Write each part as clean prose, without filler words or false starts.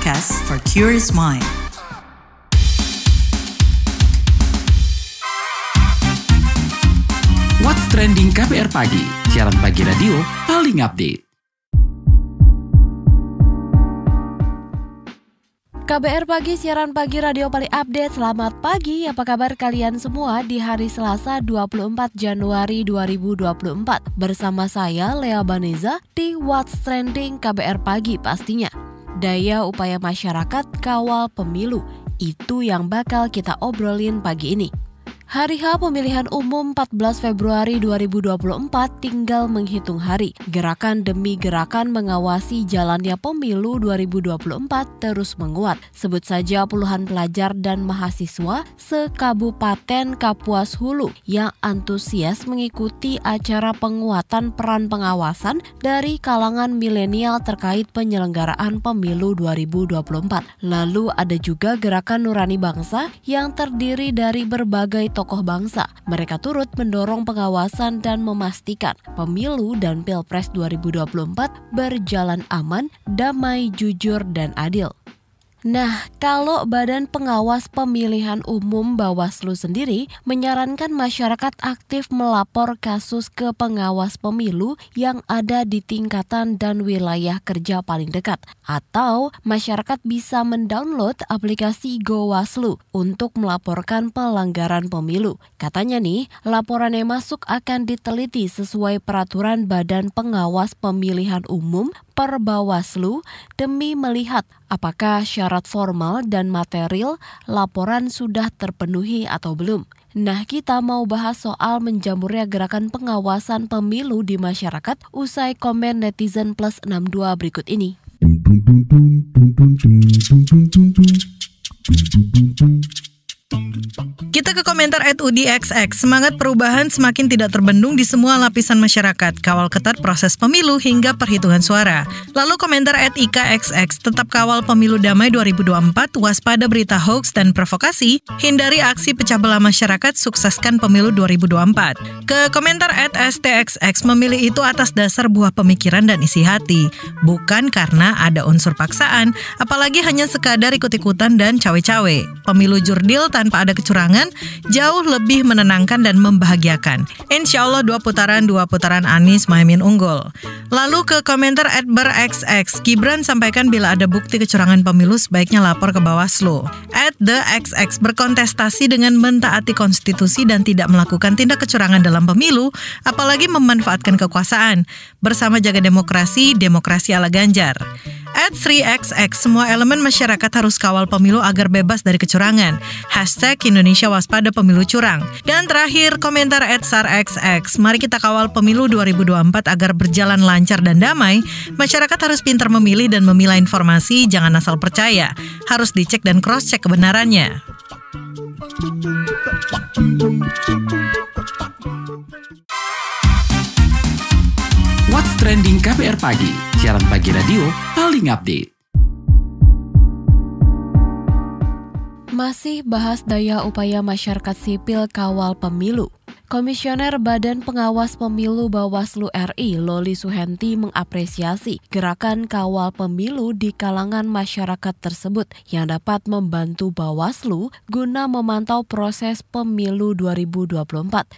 podcast for curious mind. What's Trending KBR Pagi, siaran pagi radio paling update. KBR Pagi, siaran pagi radio paling update. Selamat pagi, apa kabar kalian semua di hari Selasa 24 Januari 2024. Bersama saya, Lea Baneza, di What's Trending KBR Pagi pastinya. Daya upaya masyarakat kawal pemilu, itu yang bakal kita obrolin pagi ini. Hari H pemilihan umum 14 Februari 2024 tinggal menghitung hari. Gerakan demi gerakan mengawasi jalannya pemilu 2024 terus menguat. Sebut saja puluhan pelajar dan mahasiswa se-Kabupaten Kapuas Hulu yang antusias mengikuti acara penguatan peran pengawasan dari kalangan milenial terkait penyelenggaraan pemilu 2024. Lalu ada juga Gerakan Nurani Bangsa yang terdiri dari berbagai tokoh bangsa. Mereka turut mendorong pengawasan dan memastikan pemilu dan Pilpres 2024 berjalan aman, damai, jujur, dan adil. Nah, kalau Badan Pengawas Pemilihan Umum Bawaslu sendiri menyarankan masyarakat aktif melapor kasus ke pengawas pemilu yang ada di tingkatan dan wilayah kerja paling dekat. Atau masyarakat bisa mendownload aplikasi GoWaslu untuk melaporkan pelanggaran pemilu. Katanya nih, laporan yang masuk akan diteliti sesuai peraturan Badan Pengawas Pemilihan Umum per Bawaslu demi melihat apakah syarat formal dan material laporan sudah terpenuhi atau belum. Nah, kita mau bahas soal menjamurnya gerakan pengawasan pemilu di masyarakat usai komen netizen plus 62 berikut ini. Kita ke komentar @udixx. Semangat perubahan semakin tidak terbendung di semua lapisan masyarakat. Kawal ketat proses pemilu hingga perhitungan suara. Lalu komentar @ikxx. Tetap kawal pemilu damai 2024. Waspada berita hoax dan provokasi. Hindari aksi pecah belah masyarakat. Sukseskan pemilu 2024. Ke komentar @stxx. Memilih itu atas dasar buah pemikiran dan isi hati. Bukan karena ada unsur paksaan. Apalagi hanya sekadar ikut-ikutan dan cawe-cawe. Pemilu jurdil tanpa ada kecurangan jauh lebih menenangkan dan membahagiakan. Insya Allah dua putaran Anies Mohaimin unggul. Lalu ke komentar @berxx. Gibran sampaikan bila ada bukti kecurangan pemilu sebaiknya lapor ke Bawaslu. @thexx. Berkontestasi dengan mentaati konstitusi dan tidak melakukan tindak kecurangan dalam pemilu, apalagi memanfaatkan kekuasaan. Bersama jaga demokrasi ala Ganjar. @3xx. Semua elemen masyarakat harus kawal pemilu agar bebas dari kecurangan. #Indonesia waspada pemilu curang. Dan terakhir komentar @sarxx. Mari kita kawal pemilu 2024 agar berjalan lancar dan damai. Masyarakat harus pintar memilih dan memilah informasi, jangan asal percaya. Harus dicek dan cross-check kebenarannya. What's Trending KBR Pagi, siaran pagi radio paling update. Masih bahas daya upaya masyarakat sipil kawal pemilu. Komisioner Badan Pengawas Pemilu Bawaslu RI, Loli Suhenti, mengapresiasi gerakan kawal pemilu di kalangan masyarakat tersebut yang dapat membantu Bawaslu guna memantau proses pemilu 2024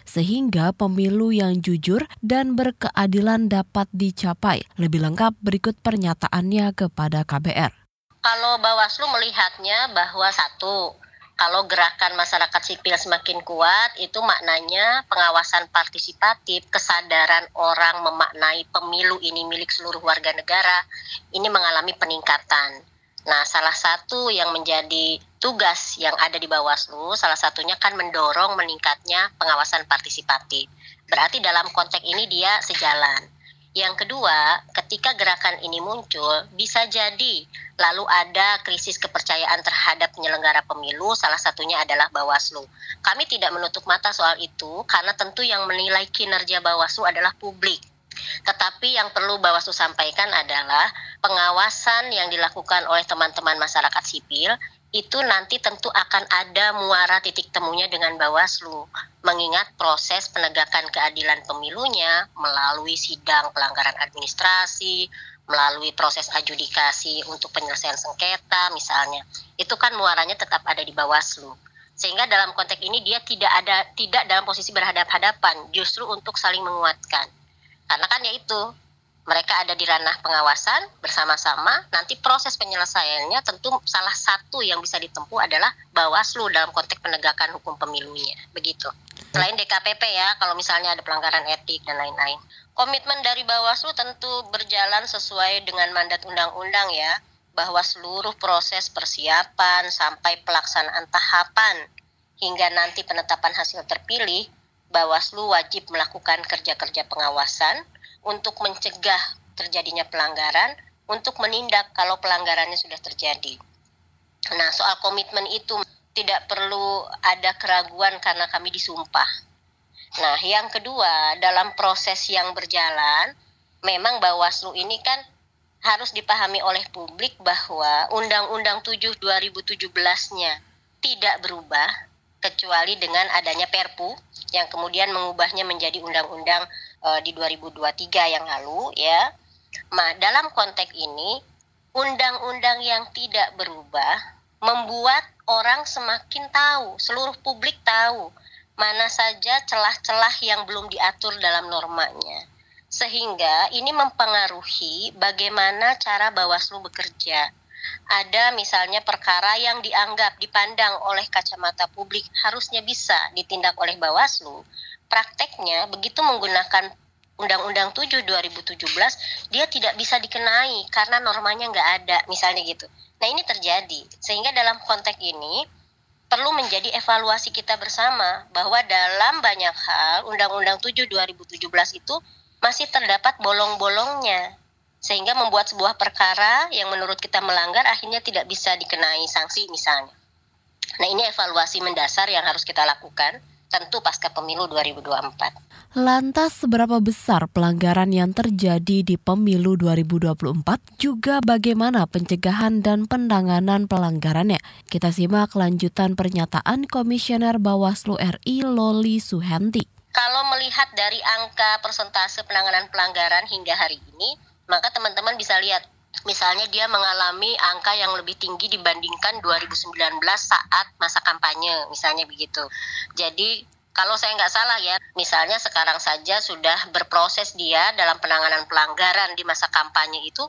sehingga pemilu yang jujur dan berkeadilan dapat dicapai. Lebih lengkap berikut pernyataannya kepada KBR. Kalau Bawaslu melihatnya bahwa satu, kalau gerakan masyarakat sipil semakin kuat, itu maknanya pengawasan partisipatif, kesadaran orang memaknai pemilu ini milik seluruh warga negara, ini mengalami peningkatan. Nah, salah satu yang menjadi tugas yang ada di Bawaslu, salah satunya kan mendorong meningkatnya pengawasan partisipatif. Berarti dalam konteks ini dia sejalan. Yang kedua, ketika gerakan ini muncul, bisa jadi lalu ada krisis kepercayaan terhadap penyelenggara pemilu, salah satunya adalah Bawaslu. Kami tidak menutup mata soal itu, karena tentu yang menilai kinerja Bawaslu adalah publik. Tetapi yang perlu Bawaslu sampaikan adalah pengawasan yang dilakukan oleh teman-teman masyarakat sipil itu nanti tentu akan ada muara titik temunya dengan Bawaslu, mengingat proses penegakan keadilan pemilunya melalui sidang pelanggaran administrasi, melalui proses adjudikasi untuk penyelesaian sengketa misalnya, itu kan muaranya tetap ada di Bawaslu. Sehingga dalam konteks ini dia tidak dalam posisi berhadap-hadapan, justru untuk saling menguatkan. Karena kan ya itu, mereka ada di ranah pengawasan bersama-sama, nanti proses penyelesaiannya tentu salah satu yang bisa ditempuh adalah Bawaslu dalam konteks penegakan hukum pemilunya, begitu. Selain DKPP ya, kalau misalnya ada pelanggaran etik dan lain-lain. Komitmen dari Bawaslu tentu berjalan sesuai dengan mandat undang-undang ya, bahwa seluruh proses persiapan sampai pelaksanaan tahapan hingga nanti penetapan hasil terpilih, Bawaslu wajib melakukan kerja-kerja pengawasan untuk mencegah terjadinya pelanggaran, untuk menindak kalau pelanggarannya sudah terjadi. Nah, soal komitmen itu tidak perlu ada keraguan karena kami disumpah. Nah, yang kedua, dalam proses yang berjalan, memang Bawaslu ini kan harus dipahami oleh publik bahwa Undang-Undang 7 2017-nya tidak berubah, kecuali dengan adanya Perpu yang kemudian mengubahnya menjadi undang-undang di 2023 yang lalu ya. Nah, dalam konteks ini undang-undang yang tidak berubah membuat orang semakin tahu, seluruh publik tahu mana saja celah-celah yang belum diatur dalam normanya. Sehingga ini mempengaruhi bagaimana cara Bawaslu bekerja. Ada misalnya perkara yang dipandang oleh kacamata publik harusnya bisa ditindak oleh Bawaslu. Prakteknya begitu menggunakan Undang-Undang 7 2017, dia tidak bisa dikenai karena normanya nggak ada, misalnya gitu. Nah, ini terjadi. Sehingga dalam konteks ini perlu menjadi evaluasi kita bersama bahwa dalam banyak hal Undang-Undang 7 2017 itu masih terdapat bolong-bolongnya. Sehingga membuat sebuah perkara yang menurut kita melanggar akhirnya tidak bisa dikenai sanksi misalnya. Nah, ini evaluasi mendasar yang harus kita lakukan, tentu pasca pemilu 2024. Lantas seberapa besar pelanggaran yang terjadi di pemilu 2024, juga bagaimana pencegahan dan penanganan pelanggarannya? Kita simak lanjutan pernyataan Komisioner Bawaslu RI Loli Suhenti. Kalau melihat dari angka persentase penanganan pelanggaran hingga hari ini, maka teman-teman bisa lihat, misalnya dia mengalami angka yang lebih tinggi dibandingkan 2019 saat masa kampanye, misalnya begitu. Jadi kalau saya nggak salah ya, misalnya sekarang saja sudah berproses dia dalam penanganan pelanggaran di masa kampanye itu,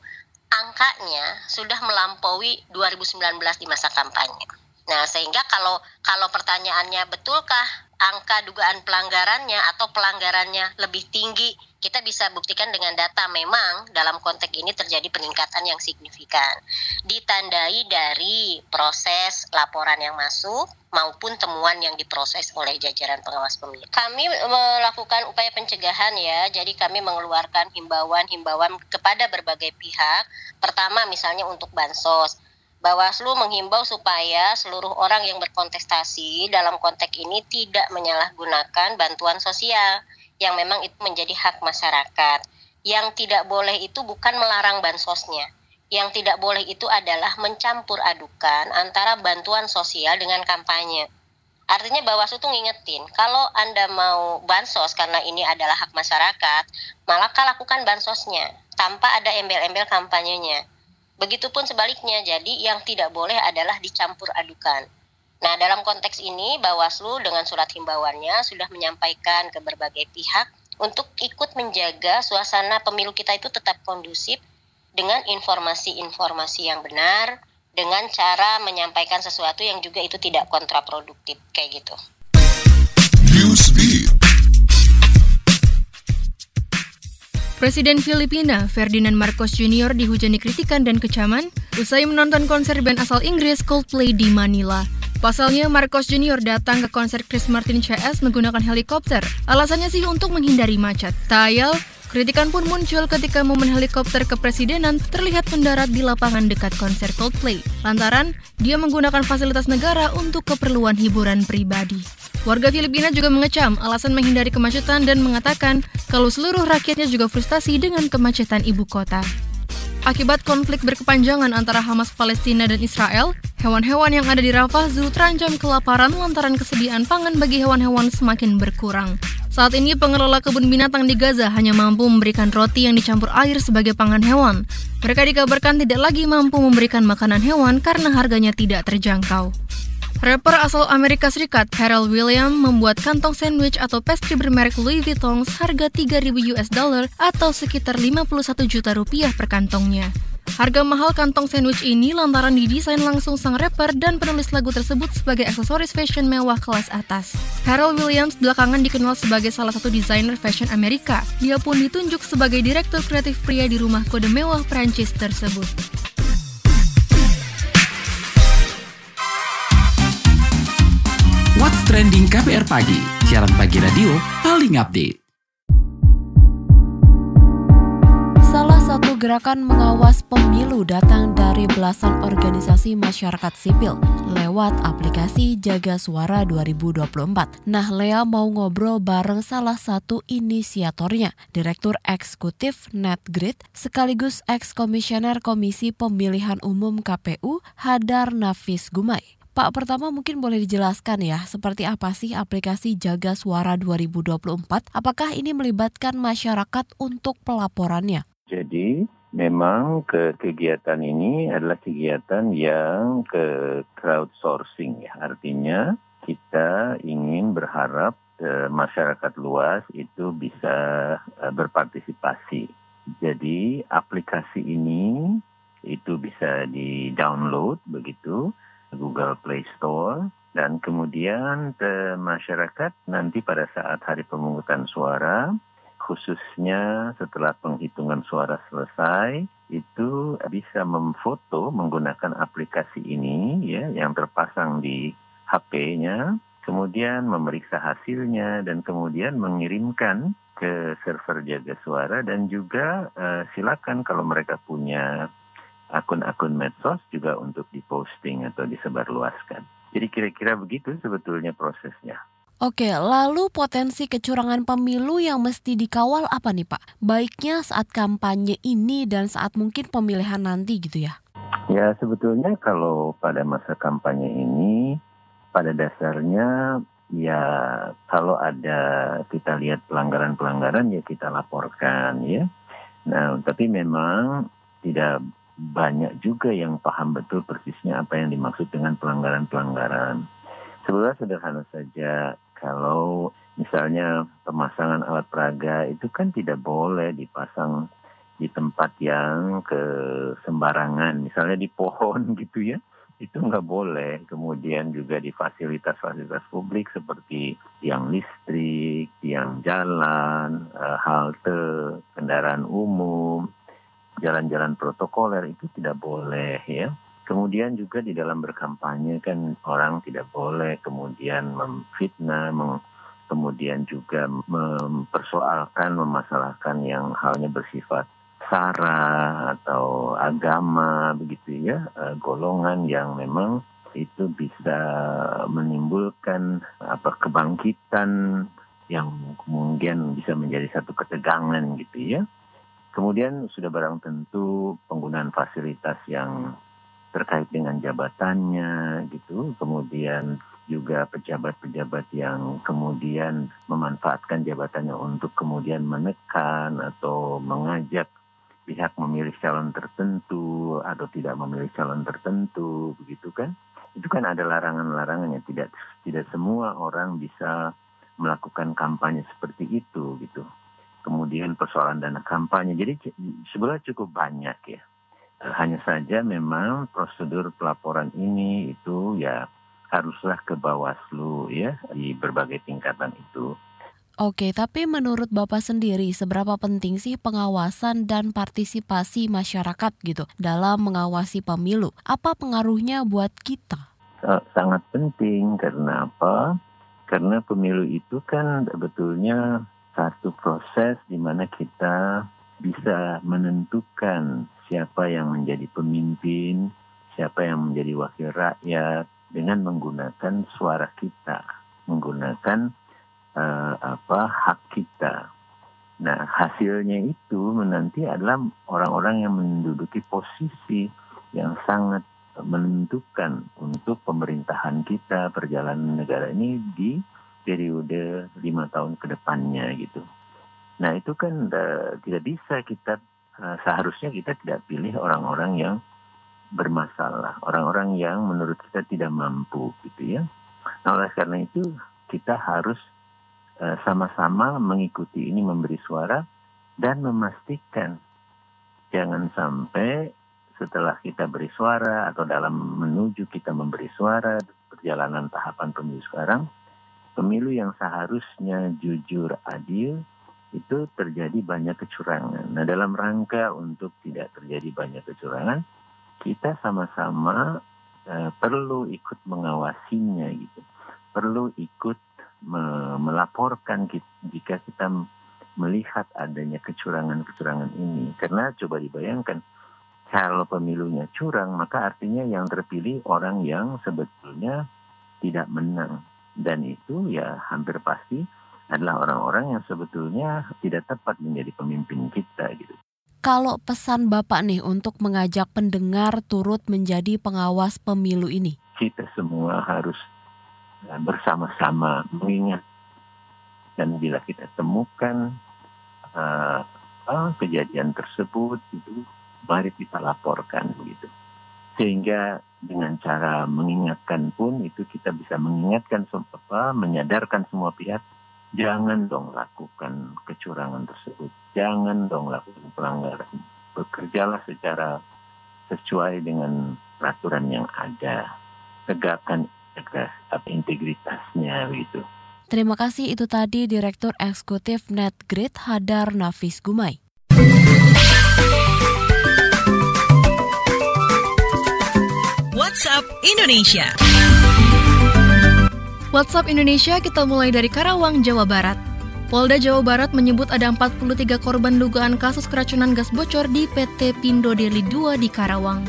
angkanya sudah melampaui 2019 di masa kampanye. Nah, sehingga kalau pertanyaannya betulkah angka dugaan pelanggarannya atau pelanggarannya lebih tinggi, kita bisa buktikan dengan data. Memang dalam konteks ini terjadi peningkatan yang signifikan, ditandai dari proses laporan yang masuk maupun temuan yang diproses oleh jajaran pengawas pemilu. Kami melakukan upaya pencegahan ya, jadi kami mengeluarkan himbauan kepada berbagai pihak. Pertama misalnya untuk bansos, Bawaslu menghimbau supaya seluruh orang yang berkontestasi dalam konteks ini tidak menyalahgunakan bantuan sosial yang memang itu menjadi hak masyarakat. Yang tidak boleh itu bukan melarang bansosnya. Yang tidak boleh itu adalah mencampur adukan antara bantuan sosial dengan kampanye. Artinya Bawaslu tuh ngingetin, kalau Anda mau bansos karena ini adalah hak masyarakat, maka lakukan bansosnya tanpa ada embel-embel kampanyenya. Begitupun sebaliknya, jadi yang tidak boleh adalah dicampur adukan. Nah, dalam konteks ini Bawaslu dengan surat himbauannya sudah menyampaikan ke berbagai pihak untuk ikut menjaga suasana pemilu kita itu tetap kondusif dengan informasi-informasi yang benar, dengan cara menyampaikan sesuatu yang juga itu tidak kontraproduktif, kayak gitu. Presiden Filipina, Ferdinand Marcos Jr. dihujani kritikan dan kecaman usai menonton konser band asal Inggris Coldplay di Manila. Pasalnya, Marcos Jr. datang ke konser Chris Martin CS menggunakan helikopter. Alasannya sih untuk menghindari macet. Tayal, kritikan pun muncul ketika momen helikopter kepresidenan terlihat mendarat di lapangan dekat konser Coldplay. Lantaran, dia menggunakan fasilitas negara untuk keperluan hiburan pribadi. Warga Filipina juga mengecam alasan menghindari kemacetan dan mengatakan kalau seluruh rakyatnya juga frustasi dengan kemacetan ibu kota. Akibat konflik berkepanjangan antara Hamas Palestina dan Israel, hewan-hewan yang ada di Rafah Zoo terancam kelaparan lantaran kesediaan pangan bagi hewan-hewan semakin berkurang. Saat ini pengelola kebun binatang di Gaza hanya mampu memberikan roti yang dicampur air sebagai pangan hewan. Mereka dikabarkan tidak lagi mampu memberikan makanan hewan karena harganya tidak terjangkau. Rapper asal Amerika Serikat Pharrell Williams membuat kantong sandwich atau pastry bermerek Louis Vuitton seharga $3.000 atau sekitar 51 juta rupiah per kantongnya. Harga mahal kantong sandwich ini lantaran didesain langsung sang rapper dan penulis lagu tersebut sebagai aksesoris fashion mewah kelas atas. Pharrell Williams belakangan dikenal sebagai salah satu desainer fashion Amerika. Dia pun ditunjuk sebagai direktur kreatif pria di rumah kode mewah Prancis tersebut. What's Trending KBR Pagi, siaran pagi radio paling update. Salah satu gerakan mengawas pemilu datang dari belasan organisasi masyarakat sipil lewat aplikasi Jaga Suara 2024. Nah, Lea mau ngobrol bareng salah satu inisiatornya, Direktur Eksekutif NetGrid sekaligus Eks-Komisioner Komisi Pemilihan Umum KPU, Hadar Nafis Gumai. Pak, pertama mungkin boleh dijelaskan ya, seperti apa sih aplikasi Jaga Suara 2024? Apakah ini melibatkan masyarakat untuk pelaporannya? Jadi memang kegiatan ini adalah kegiatan yang crowdsourcing ya. Artinya kita ingin berharap masyarakat luas itu bisa berpartisipasi. Jadi aplikasi ini itu bisa di-download begitu Google Play Store, dan kemudian masyarakat nanti pada saat hari pemungutan suara, khususnya setelah penghitungan suara selesai, itu bisa memfoto menggunakan aplikasi ini ya yang terpasang di HP-nya, kemudian memeriksa hasilnya dan kemudian mengirimkan ke server Jaga Suara, dan juga silakan kalau mereka punya akun-akun medsos juga untuk diposting atau disebarluaskan. Jadi kira-kira begitu sebetulnya prosesnya. Oke, lalu potensi kecurangan pemilu yang mesti dikawal apa nih Pak? Baiknya saat kampanye ini dan saat mungkin pemilihan nanti gitu ya? Ya sebetulnya kalau pada masa kampanye ini, pada dasarnya ya kalau ada kita lihat pelanggaran-pelanggaran ya kita laporkan ya. Nah tapi memang tidak banyak juga yang paham betul persisnya apa yang dimaksud dengan pelanggaran-pelanggaran. Sebenarnya sederhana saja, kalau misalnya pemasangan alat peraga itu kan tidak boleh dipasang di tempat yang sembarangan, misalnya di pohon gitu ya, itu nggak boleh. Kemudian juga di fasilitas-fasilitas publik seperti tiang listrik, tiang jalan, halte, kendaraan umum, jalan-jalan protokoler itu tidak boleh ya. Kemudian juga di dalam berkampanye kan orang tidak boleh kemudian memfitnah, kemudian juga mempersoalkan, memasalahkan yang halnya bersifat sara atau agama begitu ya, golongan yang memang itu bisa menimbulkan kebangkitan yang kemudian bisa menjadi satu ketegangan gitu ya. Kemudian sudah barang tentu penggunaan fasilitas yang terkait dengan jabatannya gitu. Kemudian juga pejabat-pejabat yang kemudian memanfaatkan jabatannya untuk kemudian menekan atau mengajak pihak memilih calon tertentu atau tidak memilih calon tertentu begitu kan. Itu kan ada larangan-larangannya. Tidak semua orang bisa melakukan kampanye seperti itu gitu. Kemudian persoalan dana kampanye. Jadi sebenarnya cukup banyak ya. Hanya saja memang prosedur pelaporan ini itu ya haruslah ke Bawaslu ya di berbagai tingkatan itu. Oke, tapi menurut Bapak sendiri seberapa penting sih pengawasan dan partisipasi masyarakat gitu dalam mengawasi pemilu? Apa pengaruhnya buat kita? Sangat penting. Karena apa? Karena pemilu itu kan sebetulnya satu proses di mana kita bisa menentukan siapa yang menjadi pemimpin, siapa yang menjadi wakil rakyat dengan menggunakan suara kita, menggunakan hak kita. Nah, hasilnya itu nanti adalah orang-orang yang menduduki posisi yang sangat menentukan untuk pemerintahan kita, perjalanan negara ini di periode 5 tahun ke depannya gitu. Nah, itu kan tidak bisa kita, seharusnya kita tidak pilih orang-orang yang bermasalah, orang-orang yang menurut kita tidak mampu gitu ya. Nah, oleh karena itu kita harus sama-sama mengikuti ini, memberi suara dan memastikan jangan sampai setelah kita beri suara atau dalam menuju kita memberi suara perjalanan tahapan pemilu sekarang, pemilu yang seharusnya jujur adil itu terjadi banyak kecurangan. Nah, dalam rangka untuk tidak terjadi banyak kecurangan, kita sama-sama perlu ikut mengawasinya gitu. Perlu ikut melaporkan jika kita melihat adanya kecurangan-kecurangan ini. Karena coba dibayangkan, kalau pemilunya curang, maka artinya yang terpilih orang yang sebetulnya tidak menang. Dan itu ya hampir pasti adalah orang-orang yang sebetulnya tidak tepat menjadi pemimpin kita gitu. Kalau pesan Bapak nih untuk mengajak pendengar turut menjadi pengawas pemilu ini? Kita semua harus bersama-sama mengingat, dan bila kita temukan kejadian tersebut itu, mari kita laporkan begitu, sehingga dengan cara mengingatkan pun itu kita bisa mengingatkan, menyadarkan semua pihak, jangan dong lakukan kecurangan tersebut, jangan dong lakukan pelanggaran, bekerjalah secara sesuai dengan peraturan yang ada, tegakkan integritasnya gitu. Terima kasih, itu tadi Direktur Eksekutif Netgrid Hadar Nafis Gumai. WhatsApp Indonesia. WhatsApp Indonesia kita mulai dari Karawang, Jawa Barat. Polda Jawa Barat menyebut ada 43 korban dugaan kasus keracunan gas bocor di PT Pindo Deli 2 di Karawang.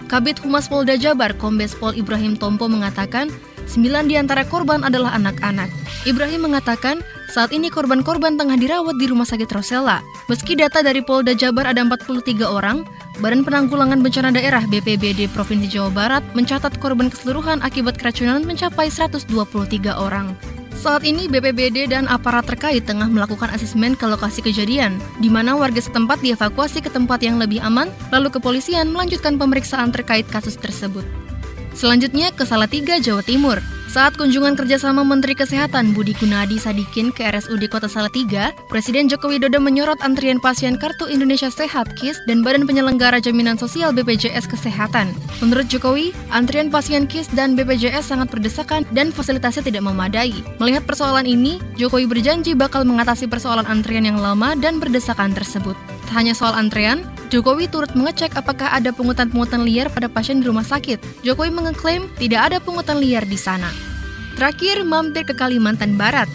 Kabid Humas Polda Jabar, Kombes Pol Ibrahim Tompo mengatakan 9 di antara korban adalah anak-anak. Ibrahim mengatakan saat ini korban-korban tengah dirawat di Rumah Sakit Rosella. Meski data dari Polda Jabar ada 43 orang, Badan Penanggulangan Bencana Daerah BPBD Provinsi Jawa Barat mencatat korban keseluruhan akibat keracunan mencapai 123 orang. Saat ini BPBD dan aparat terkait tengah melakukan asesmen ke lokasi kejadian, di mana warga setempat dievakuasi ke tempat yang lebih aman, lalu kepolisian melanjutkan pemeriksaan terkait kasus tersebut. Selanjutnya ke Salatiga, Jawa Timur. Saat kunjungan kerjasama Menteri Kesehatan Budi Gunadi Sadikin ke RSUD Kota Salatiga, Presiden Joko Widodo menyorot antrian pasien Kartu Indonesia Sehat KIS dan Badan Penyelenggara Jaminan Sosial BPJS Kesehatan. Menurut Jokowi, antrian pasien KIS dan BPJS sangat berdesakan dan fasilitasnya tidak memadai. Melihat persoalan ini, Jokowi berjanji bakal mengatasi persoalan antrian yang lama dan berdesakan tersebut. Tak hanya soal antrean, Jokowi turut mengecek apakah ada pungutan-pungutan liar pada pasien di rumah sakit. Jokowi mengeklaim tidak ada pungutan liar di sana. Terakhir, mampir ke Kalimantan Barat.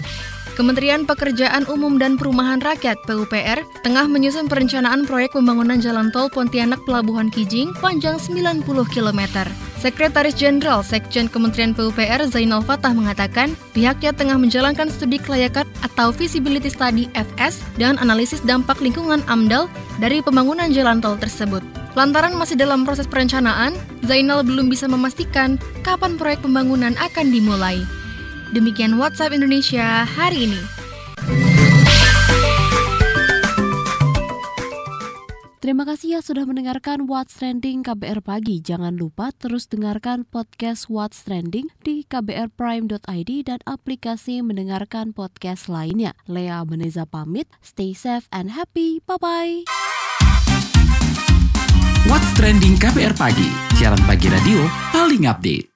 Kementerian Pekerjaan Umum dan Perumahan Rakyat (PUPR) tengah menyusun perencanaan proyek pembangunan jalan tol Pontianak Pelabuhan Kijing panjang 90 km. Sekretaris Jenderal Sekjen Kementerian PUPR Zainal Fatah mengatakan pihaknya tengah menjalankan studi kelayakan atau feasibility study (FS) dan analisis dampak lingkungan AMDAL dari pembangunan jalan tol tersebut. Lantaran masih dalam proses perencanaan, Zainal belum bisa memastikan kapan proyek pembangunan akan dimulai. Demikian WhatsApp Indonesia hari ini. Terima kasih ya sudah mendengarkan What's Trending KBR Pagi. Jangan lupa terus dengarkan podcast What's Trending di kbrprime.id dan aplikasi mendengarkan podcast lainnya. Lea Beneza pamit, stay safe and happy, bye-bye. What's Trending KBR Pagi, siaran pagi radio paling update.